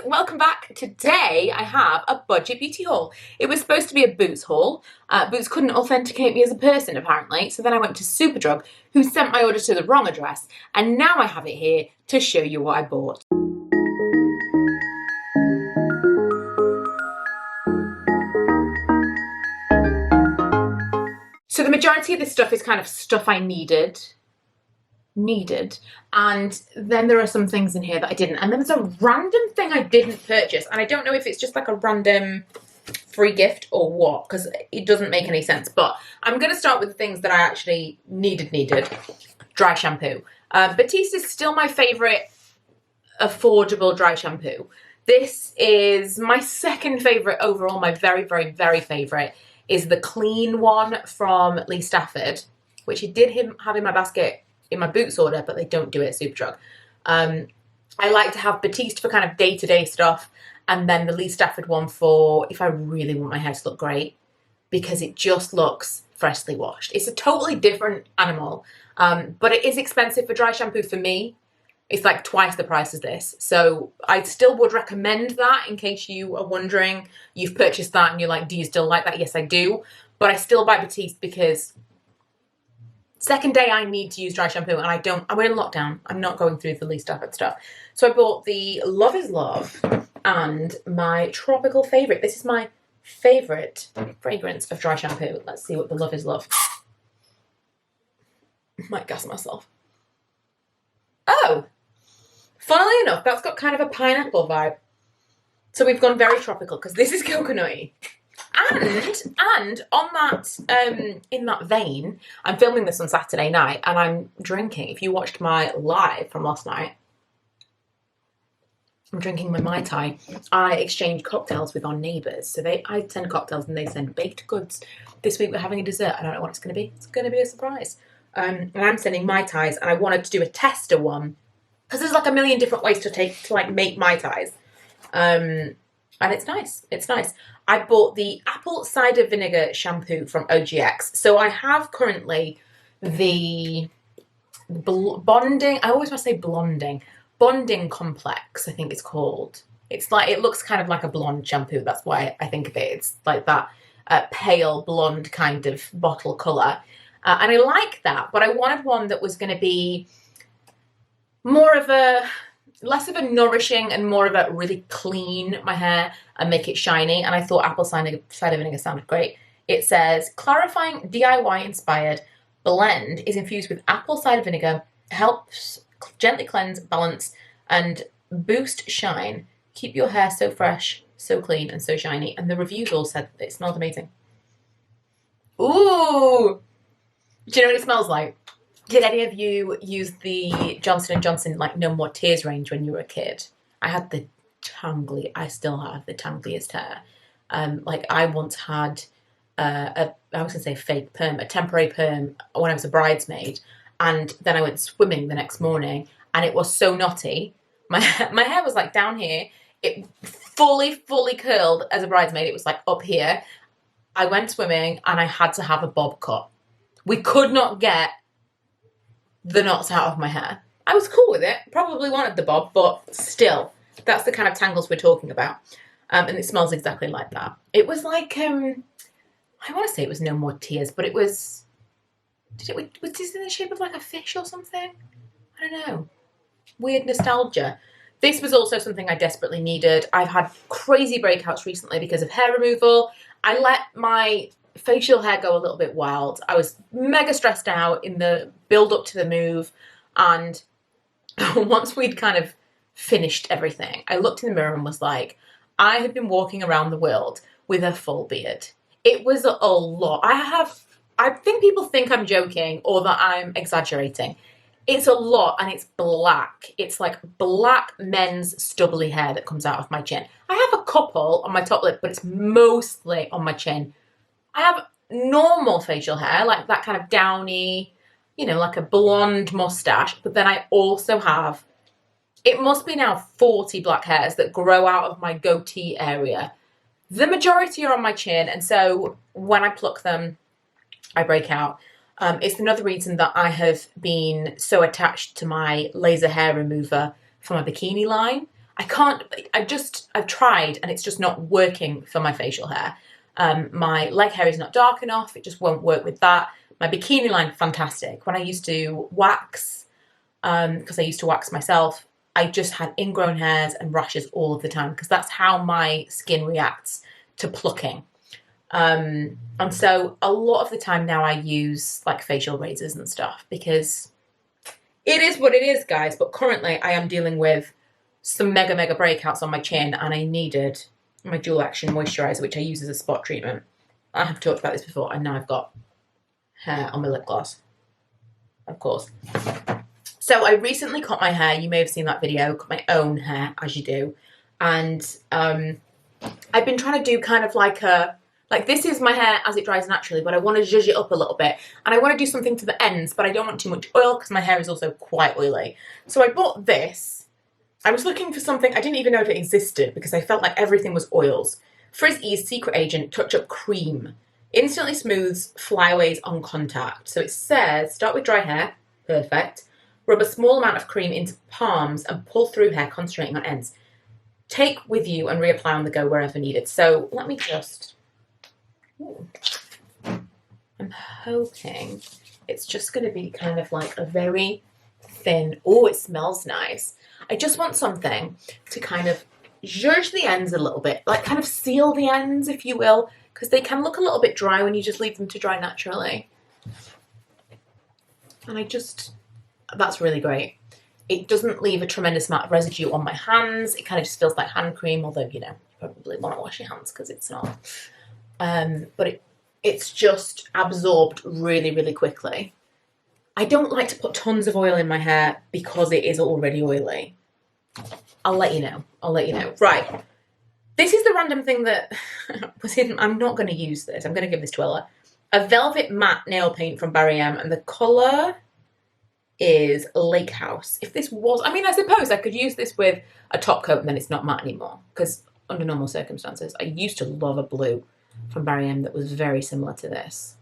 welcome back. Today I have a budget beauty haul. It was supposed to be a Boots haul. Boots couldn't authenticate me as a person apparently, so then I went to SUPERDRUG, who sent my order to the wrong address, and now I have it here to show you what I bought. So the majority of this stuff is kind of stuff I needed, and then there are some things in here that I didn't, and then there's a random thing I didn't purchase, and I don't know if it's just like a random free gift or what, because it doesn't make any sense. But I'm going to start with the things that I actually needed. Dry shampoo. Batiste is still my favorite affordable dry shampoo. This is my second favorite overall. My very favorite is the clean one from Lee Stafford, which I did have in my basket in my Boots order, but they don't do it at SUPERDRUG. I like to have Batiste for kind of day-to-day stuff, and then the Lee Stafford one for if I really want my hair to look great, because it just looks freshly washed. It's a totally different animal, but it is expensive for dry shampoo for me. It's like twice the price as this. So I still would recommend that in case you are wondering, you've purchased that and you're like, do you still like that? Yes, I do. But I still buy Batiste because second day I need to use dry shampoo, and I'm in lockdown. I'm not going through the Lee Stafford stuff. So I bought the Love is Love and my tropical favorite. This is my favorite fragrance of dry shampoo. Let's see what the Love is Love. Might gas myself. Oh, funnily enough, that's got kind of a pineapple vibe. So we've gone very tropical because this is coconutty. And on that, in that vein, I'm filming this on Saturday night and I'm drinking. If you watched my live from last night, I'm drinking my Mai Tai. I exchange cocktails with our neighbours. So I send cocktails and they send baked goods. This week we're having a dessert. I don't know what it's going to be. It's going to be a surprise. And I'm sending Mai Tais, and I wanted to do a tester one because there's like a million different ways to make Mai Tais. And it's nice. It's nice. I bought the apple cider vinegar shampoo from OGX. So I have currently the bonding, I always want to say bonding complex, I think it's called. It's like, it looks kind of like a blonde shampoo. That's why I think of it. It's like that pale blonde kind of bottle colour. And I like that, but I wanted one that was going to be less of a nourishing and more of a really clean my hair and make it shiny. And I thought apple cider vinegar sounded great. It says, clarifying DIY inspired blend is infused with apple cider vinegar, helps gently cleanse, balance, and boost shine. Keep your hair so fresh, so clean, and so shiny. And the reviews all said it smelled amazing. Ooh! Do you know what it smells like? Did any of you use the Johnson & Johnson like No More Tears range when you were a kid? I had the I still have the tangliest hair. Like I once had I was gonna say fake perm, a temporary perm when I was a bridesmaid, and then I went swimming the next morning and it was so knotty. My hair was like down here. It fully curled as a bridesmaid. It was like up here. I went swimming and I had to have a bob cut. We could not get the knots out of my hair. I was cool with it, probably wanted the bob, but still, that's the kind of tangles we're talking about. And it smells exactly like that. It was like, I want to say it was No More Tears, but it was, was this in the shape of like a fish or something? I don't know. Weird nostalgia. This was also something I desperately needed. I've had crazy breakouts recently because of hair removal. I let my facial hair go a little bit wild. I was mega stressed out in the build up to the move, and once we'd kind of finished everything, I looked in the mirror and was like, I have been walking around the world with a full beard. It was a lot. I think people think I'm joking or that I'm exaggerating. It's a lot, and it's black. It's like black men's stubbly hair that comes out of my chin. I have a couple on my top lip, but it's mostly on my chin. I have normal facial hair, like that kind of downy, you know, like a blonde mustache. But then I also have, it must be now 40 black hairs that grow out of my goatee area. The majority are on my chin. And so when I pluck them, I break out. It's another reason that I have been so attached to my laser hair remover for my bikini line. I've tried and it's just not working for my facial hair. My leg hair is not dark enough. It just won't work with that. My bikini line, fantastic. When I used to wax, because I used to wax myself, I just had ingrown hairs and rashes all of the time because that's how my skin reacts to plucking. And so a lot of the time now I use like facial razors and stuff because it is what it is, guys. But currently I am dealing with some mega breakouts on my chin and I needed my dual action moisturizer, which I use as a spot treatment. I have talked about this before and now I've got hair on my lip gloss, of course. So I recently cut my hair. You may have seen that video, cut my own hair, as you do. And I've been trying to do kind of like this is my hair as it dries naturally, but I want to zhuzh it up a little bit. And I want to do something to the ends, but I don't want too much oil because my hair is also quite oily. So I bought this. I was looking for something, I didn't even know if it existed because I felt like everything was oils. Frizz Secret Agent Touch Up Cream. Instantly smooths flyaways on contact. So it says, start with dry hair, perfect. Rub a small amount of cream into palms and pull through hair, concentrating on ends. Take with you and reapply on the go wherever needed. So let me just... Ooh. I'm hoping it's just going to be kind of like a very thin... Oh, it smells nice. I just want something to kind of zhuzh the ends a little bit, like kind of seal the ends, if you will, because they can look a little bit dry when you just leave them to dry naturally. And that's really great. It doesn't leave a tremendous amount of residue on my hands. It kind of just feels like hand cream, although, you know, you probably want to wash your hands because it's not. But it's just absorbed really quickly. I don't like to put tons of oil in my hair because it is already oily. I'll let you know. Right. This is the random thing that was hidden. I'm not going to use this. I'm going to give this to Ella. A velvet matte nail paint from Barry M. And the colour is Lake House. If this was, I mean, I suppose I could use this with a top coat and then it's not matte anymore because under normal circumstances, I used to love a blue from Barry M that was very similar to this.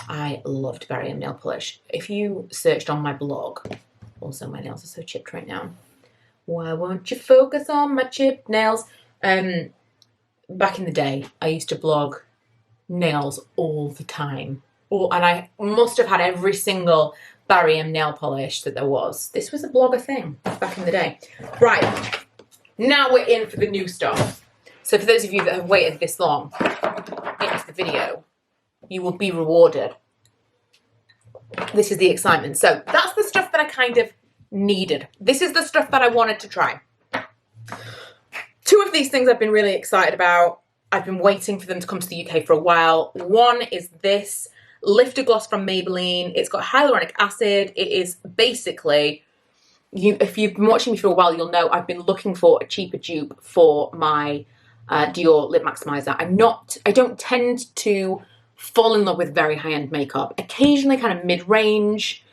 I loved Barry M nail polish. If you searched on my blog, also my nails are so chipped right now. Why won't you focus on my chipped nails? Back in the day, I used to blog nails all the time. And I must have had every single Barry M nail polish that there was. This was a blogger thing back in the day. Right, now we're in for the new stuff. So for those of you that have waited this long into the video, you will be rewarded. This is the excitement. So that's the stuff that I kind of needed. This is the stuff that I wanted to try. Two of these things I've been really excited about. I've been waiting for them to come to the UK for a while. One is this Lifter Gloss from Maybelline. It's got hyaluronic acid. It is basically, if you've been watching me for a while, you'll know I've been looking for a cheaper dupe for my Dior Lip Maximizer. I don't tend to fall in love with very high-end makeup. Occasionally kind of mid-range,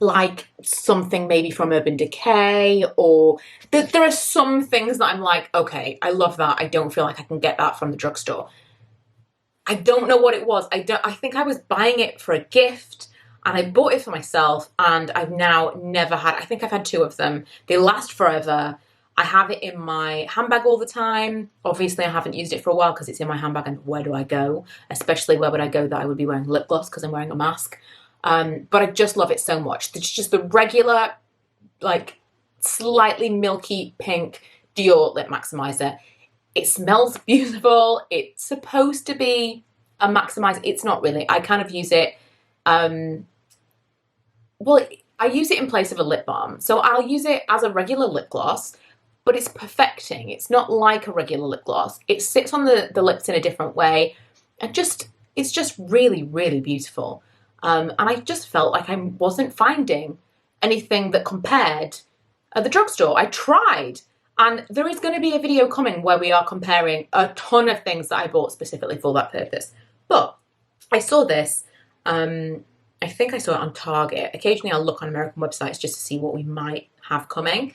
like something maybe from Urban Decay, or there are some things that I'm like, okay, I love that. I don't feel like I can get that from the drugstore. I don't know what it was. I think I was buying it for a gift and I bought it for myself and I've now never had, I think I've had two of them. They last forever. I have it in my handbag all the time. Obviously I haven't used it for a while because it's in my handbag and where do I go? Especially where would I go that I would be wearing lip gloss because I'm wearing a mask. But I just love it so much. It's just the regular, like slightly milky pink Dior Lip Maximizer. It smells beautiful. It's supposed to be a maximizer. It's not really. I kind of use it, well, I use it in place of a lip balm. So I'll use it as a regular lip gloss, but it's perfecting. It's not like a regular lip gloss. It sits on the lips in a different way. And it's just really, really beautiful. And I just felt like I wasn't finding anything that compared at the drugstore. I tried. And there is going to be a video coming where we are comparing a ton of things that I bought specifically for that purpose. But I saw this, I think I saw it on Target. Occasionally I'll look on American websites just to see what we might have coming.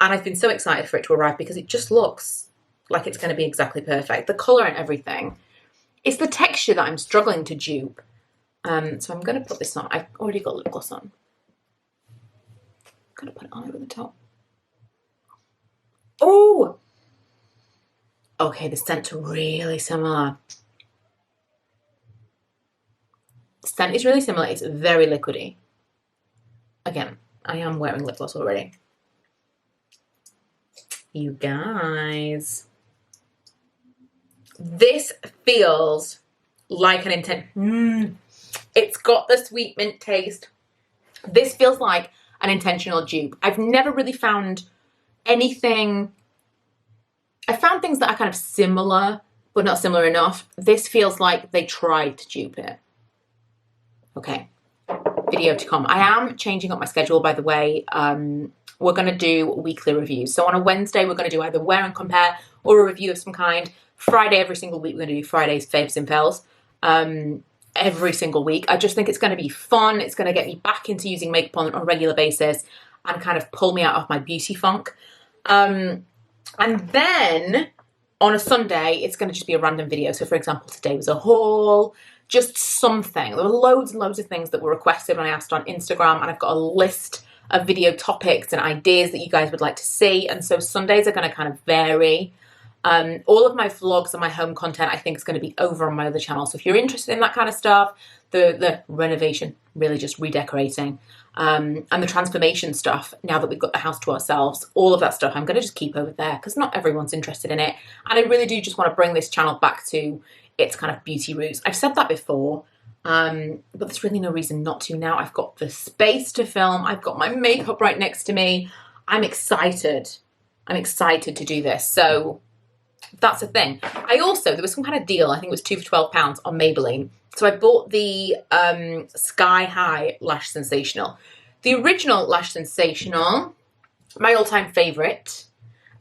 And I've been so excited for it to arrive because it just looks like it's going to be exactly perfect. The colour and everything. It's the texture that I'm struggling to dupe. So I'm going to put this on. I've already got lip gloss on. I'm going to put it on over the top. Oh! Okay, the scent's really similar. The scent is really similar. It's very liquidy. Again, I am wearing lip gloss already. You guys. This feels like an It's got the sweet mint taste. This feels like an intentional dupe. I've never really found anything. I found things that are kind of similar, but not similar enough. This feels like they tried to dupe it. Okay, video to come. I am changing up my schedule, by the way. We're going to do weekly reviews. So on a Wednesday, we're going to do either wear and compare or a review of some kind. Friday, every single week, we're going to do Friday's faves and fails. Every single week. I just think it's going to be fun. It's going to get me back into using makeup on a regular basis and kind of pull me out of my beauty funk. And then on a Sunday, it's going to just be a random video. So for example, today was a haul, just something. There were loads and loads of things that were requested when I asked on Instagram, and I've got a list of video topics and ideas that you guys would like to see. And so Sundays are going to kind of vary. All of my vlogs and my home content, I think, is going to be over on my other channel. So if you're interested in that kind of stuff, the renovation, really just redecorating, and the transformation stuff, now that we've got the house to ourselves, all of that stuff, I'm going to just keep over there because not everyone's interested in it. And I really do just want to bring this channel back to its kind of beauty roots. I've said that before, but there's really no reason not to now. I've got the space to film. I've got my makeup right next to me. I'm excited. I'm excited to do this. So that's a thing. There was some kind of deal, I think it was 2 for £12 on Maybelline. So I bought the Sky High Lash Sensational. The original Lash Sensational, my all-time favourite.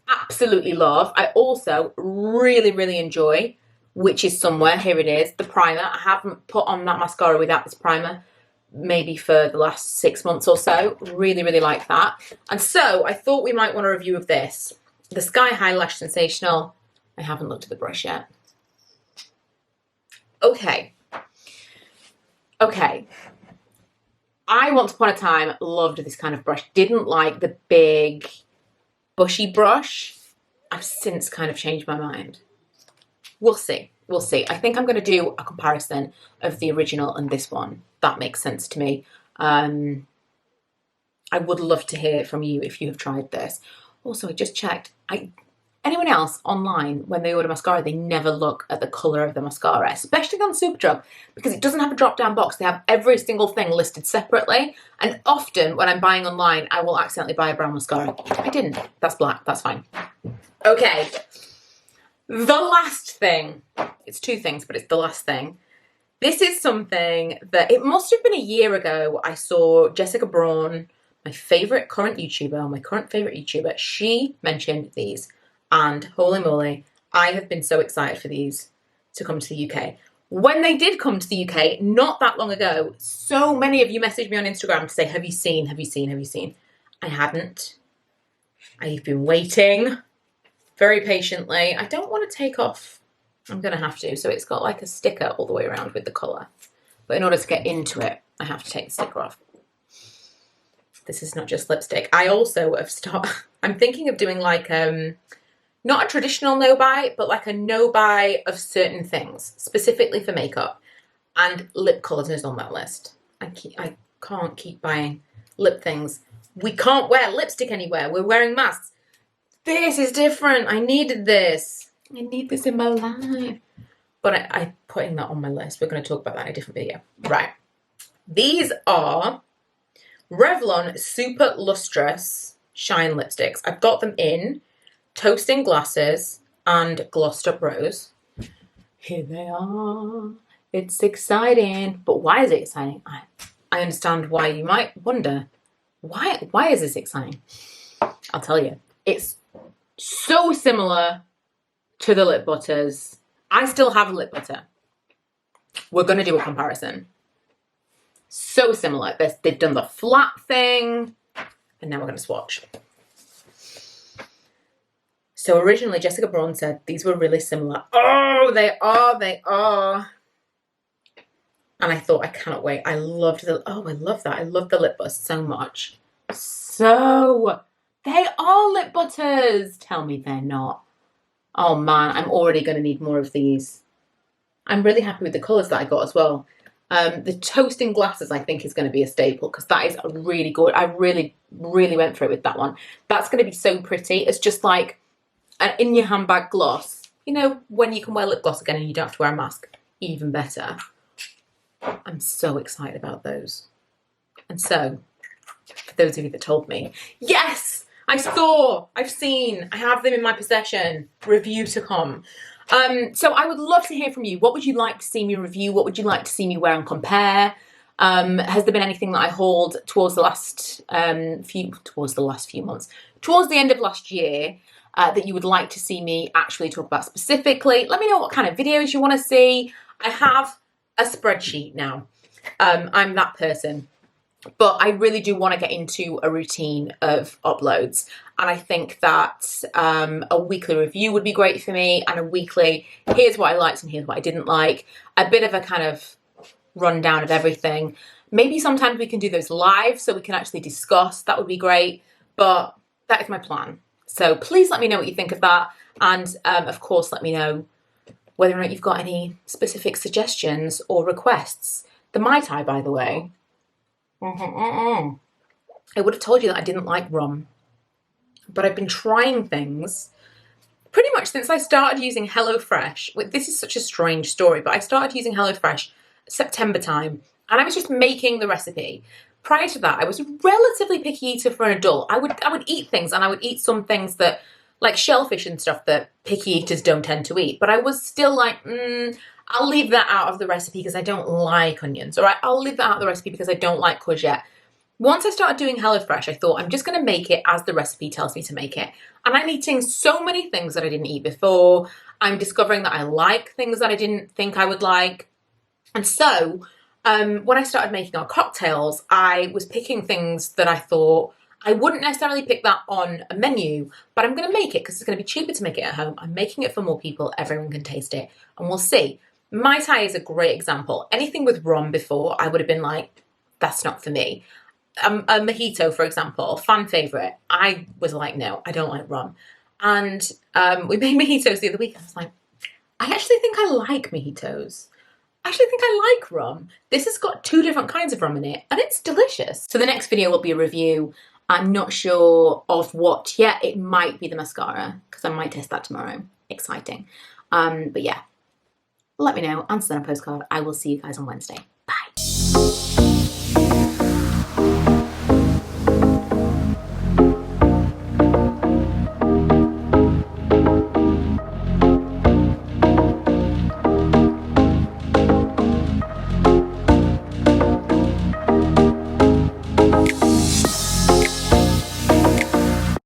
Absolutely love. I also really, really enjoy Which Is Somewhere. Here it is, the primer. I haven't put on that mascara without this primer maybe for the last 6 months or so. Really, really like that. And so I thought we might want a review of this. The Sky High Lash Sensational. I haven't looked at the brush yet. Okay. I once upon a time loved this kind of brush. Didn't like the big bushy brush. I've since kind of changed my mind. We'll see. We'll see. I think I'm going to do a comparison of the original and this one. That makes sense to me. I would love to hear from you if you have tried this. Also, I just checked. Anyone else online, when they order mascara, they never look at the colour of the mascara, especially on SUPERDRUG, because it doesn't have a drop-down box. They have every single thing listed separately, and often when I'm buying online, I will accidentally buy a brown mascara. I didn't. That's black. That's fine. Okay. The last thing. It's 2 things, but it's the last thing. This is something that, it must have been a year ago, I saw Jessica Braun, my current YouTuber, she mentioned these. And holy moly, I have been so excited for these to come to the UK. When they did come to the UK, not that long ago, so many of you messaged me on Instagram to say, have you seen? I hadn't. I've been waiting very patiently. I don't want to take off. I'm going to have to. So it's got like a sticker all the way around with the colour. But in order to get into it, I have to take the sticker off. This is not just lipstick. I also have I'm thinking of doing like, not a traditional no-buy, but like a no-buy of certain things, specifically for makeup. And lip colours is on that list. I can't keep buying lip things. We can't wear lipstick anywhere. We're wearing masks. This is different. I needed this. I need this in my life. But I'm putting that on my list. We're going to talk about that in a different video. Right. These are Revlon Super Lustrous Shine Lipsticks. I've got them in Toasting Glasses and Glossed Up Rose. Here they are. It's exciting. But why is it exciting? I understand why you might wonder. Why is this exciting? I'll tell you. It's so similar to the lip butters. I still have a lip butter. We're going to do a comparison. So similar. They've done the flat thing. And now we're going to swatch. So originally Jessica Braun said these were really similar. Oh, they are. And I thought, I cannot wait. I love that. I love the lip bust so much. So They are lip butters. Tell me they're not. Oh man, I'm already going to need more of these. I'm really happy with the colours that I got as well. The toasting glasses I think is going to be a staple because that is really good. I really went for it with that one. That's going to be so pretty. It's just like an in your handbag gloss. You know, when you can wear lip gloss again and you don't have to wear a mask. Even better. I'm so excited about those. And so, for those of you that told me, yes! I've seen, I have them in my possession. Review to come. So I would love to hear from you. What would you like to see me review? What would you like to see me wear and compare? Has there been anything that I hauled towards the last few months, towards the end of last year, that you would like to see me actually talk about specifically? Let me know what kind of videos you want to see. I have a spreadsheet now. I'm that person. But I really do want to get into a routine of uploads. And I think that a weekly review would be great for me. And a weekly, here's what I liked and here's what I didn't like. A bit of a kind of rundown of everything. Maybe sometimes we can do those live so we can actually discuss. That would be great. But that is my plan. So please let me know what you think of that. And of course, let me know whether or not you've got any specific suggestions or requests. The Mai Tai, by the way. I would have told you that I didn't like rum, but I've been trying things pretty much since I started using HelloFresh. This is such a strange story, but I started using HelloFresh September time, and I was just making the recipe. Prior to that, I was a relatively picky eater for an adult. I would eat things, and I would eat some things that, like shellfish and stuff, that picky eaters don't tend to eat. But I was still like, I'll leave that out of the recipe because I don't like onions. All right, I'll leave that out of the recipe because I don't like courgette. Once I started doing HelloFresh, I thought I'm just going to make it as the recipe tells me to make it. And I'm eating so many things that I didn't eat before. I'm discovering that I like things that I didn't think I would like. And so when I started making our cocktails, I was picking things that I thought I wouldn't necessarily pick that on a menu, but I'm going to make it because it's going to be cheaper to make it at home. I'm making it for more people. Everyone can taste it and we'll see. Mai Tai is a great example. Anything with rum before, I would have been like, that's not for me. A mojito, for example, fan favourite. I was like, no, I don't like rum. And we made mojitos the other week. I was like, I actually think I like mojitos. I actually think I like rum. This has got 2 different kinds of rum in it, and it's delicious. So the next video will be a review. I'm not sure of what yet. It might be the mascara, because I might test that tomorrow. Exciting. But yeah. Let me know, answer that on a postcard. I will see you guys on Wednesday. Bye.